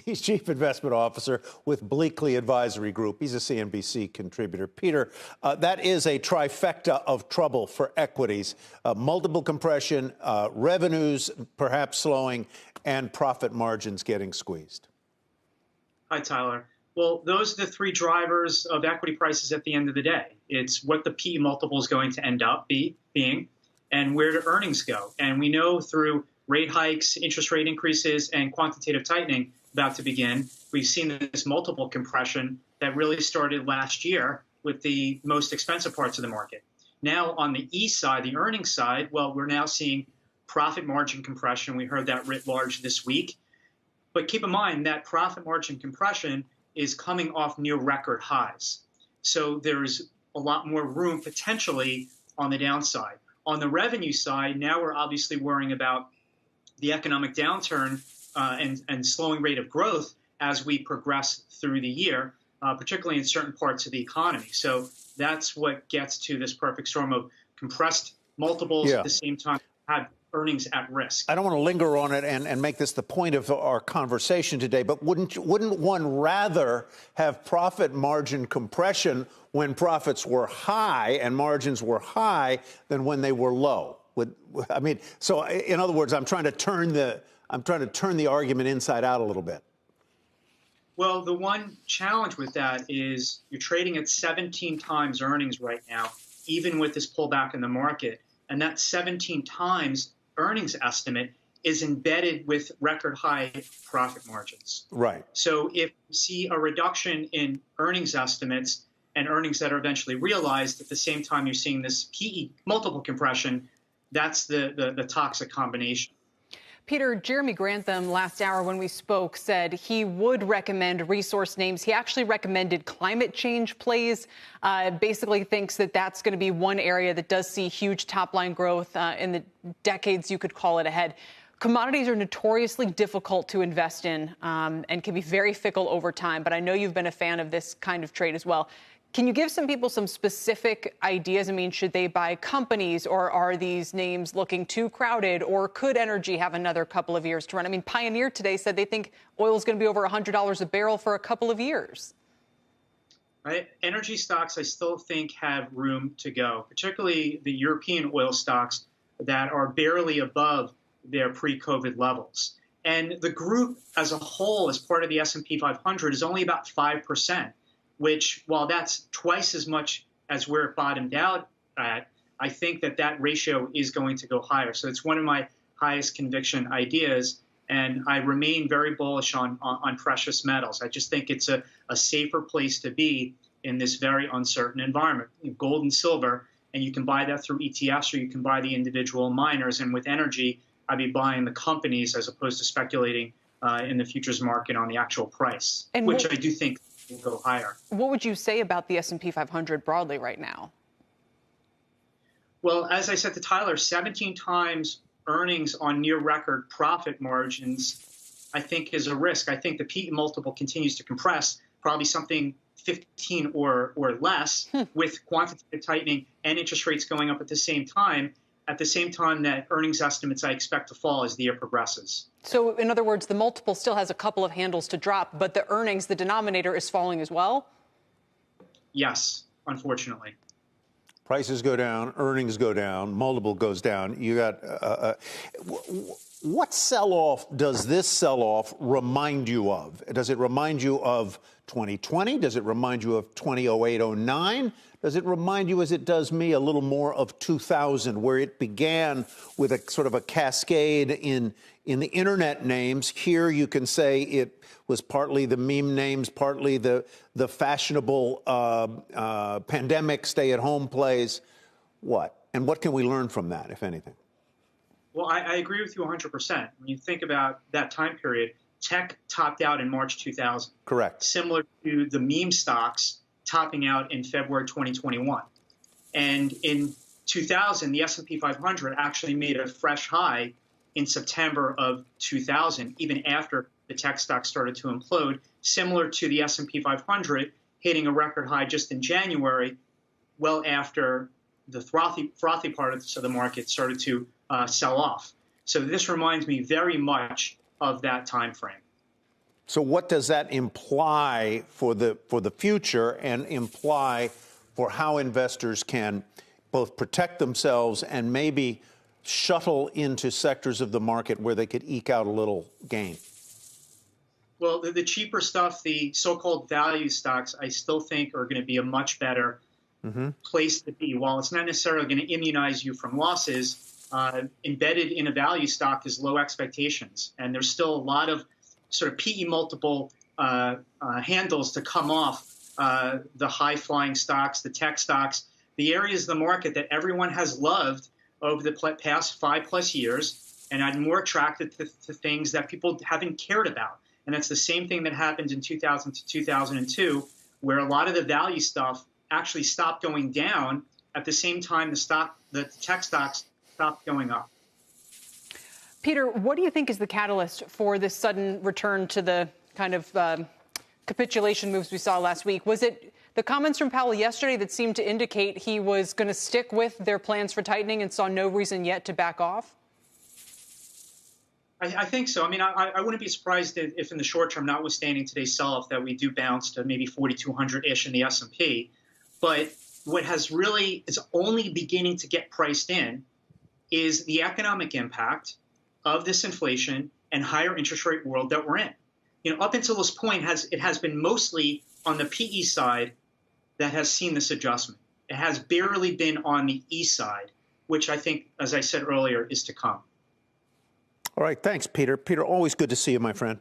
He's Chief Investment Officer with Bleakley Advisory Group. He's a CNBC contributor. Peter, that is a trifecta of trouble for equities. Multiple compression, revenues perhaps slowing, and profit margins getting squeezed. Hi, Tyler. Well, those are the three drivers of equity prices at the end of the day. It's what the PE multiple is going to end up being and where do earnings go. And we know through rate hikes, interest rate increases, and quantitative tightening about to begin, we've seen this multiple compression that really started last year with the most expensive parts of the market. Now on the E side, the earnings side, well, we're now seeing profit margin compression. We heard that writ large this week. But keep in mind that profit margin compression is coming off near record highs. So there's a lot more room potentially on the downside. On the revenue side, now we're obviously worrying about the economic downturn and slowing rate of growth as we progress through the year, particularly in certain parts of the economy. So that's what gets to this perfect storm of compressed multiples at the same time have earnings at risk. I don't want to linger on it and make this the point of our conversation today, but wouldn't one rather have profit margin compression when profits were high and margins were high than when they were low? I mean, so in other words, I'm trying to turn the argument inside out a little bit. Well, the one challenge with that is you're trading at 17 times earnings right now, even with this pullback in the market. And that 17 times earnings estimate is embedded with record high profit margins. Right. So if you see a reduction in earnings estimates and earnings that are eventually realized at the same time you're seeing this PE multiple compression, that's the toxic combination. Peter, Jeremy Grantham last hour when we spoke said he would recommend resource names. He actually recommended climate change plays, basically thinks that that's going to be one area that does see huge top line growth in the decades you could call it ahead. Commodities are notoriously difficult to invest in and can be very fickle over time. But I know you've been a fan of this kind of trade as well. Can you give some people some specific ideas? I mean, should they buy companies, or are these names looking too crowded, or could energy have another couple of years to run? I mean, Pioneer today said they think oil is going to be over $100 a barrel for a couple of years. Right. Energy stocks, I still think, have room to go, particularly the European oil stocks that are barely above their pre-COVID levels. And the group as a whole, as part of the S&P 500, is only about 5%. Which, while that's twice as much as where it bottomed out at, I think that ratio is going to go higher. So it's one of my highest conviction ideas, and I remain very bullish on precious metals. I just think it's a safer place to be in this very uncertain environment. Gold and silver, and you can buy that through ETFs or you can buy the individual miners. And with energy, I'd be buying the companies as opposed to speculating in the futures market on the actual price, which I do think will go higher. What would you say about the S&P 500 broadly right now? Well, as I said to Tyler, 17 times earnings on near record profit margins, I think, is a risk. I think the PE multiple continues to compress, probably something 15 or less, with quantitative tightening and interest rates going up at the same time that earnings estimates I expect to fall as the year progresses. So, in other words, the multiple still has a couple of handles to drop, but the earnings, the denominator, is falling as well? Yes, unfortunately. Prices go down, earnings go down, multiple goes down. You got what sell-off does this sell-off remind you of? Does it remind you of 2020? Does it remind you of 2008-09? Does it remind you, as it does me, a little more of 2000, where it began with a sort of a cascade in the internet names? Here you can say it was partly the meme names, partly the fashionable pandemic stay-at-home plays. What? And what can we learn from that, if anything? Well, I agree with you 100%. When you think about that time period, tech topped out in March 2000. Correct. Similar to the meme stocks topping out in February 2021. And in 2000, the S&P 500 actually made a fresh high in September of 2000, even after the tech stocks started to implode, similar to the S&P 500 hitting a record high just in January, well after the frothy part of the market started to sell off. So this reminds me very much of that time frame. So what does that imply for the future and imply for how investors can both protect themselves and maybe shuttle into sectors of the market where they could eke out a little gain? Well, the cheaper stuff, the so-called value stocks, I still think are going to be a much better place to be. While it's not necessarily going to immunize you from losses, embedded in a value stock is low expectations. And there's still a lot of sort of PE multiple handles to come off the high-flying stocks, the tech stocks, the areas of the market that everyone has loved over the past 5+ years, and I'm more attracted to things that people haven't cared about. And that's the same thing that happened in 2000 to 2002, where a lot of the value stuff actually stopped going down at the same time the tech stocks stopped going up. Peter, what do you think is the catalyst for this sudden return to the kind of capitulation moves we saw last week? Was it the comments from Powell yesterday that seemed to indicate he was going to stick with their plans for tightening and saw no reason yet to back off? I think so. I mean, I wouldn't be surprised if in the short term, notwithstanding today's sell-off, that we do bounce to maybe 4,200-ish in the S&P. But what has really is only beginning to get priced in is the economic impact of this inflation and higher interest rate world that we're in. You know, up until this point, it has been mostly on the PE side that has seen this adjustment. It has barely been on the E side, which I think, as I said earlier, is to come. All right. Thanks, Peter. Peter, always good to see you, my friend.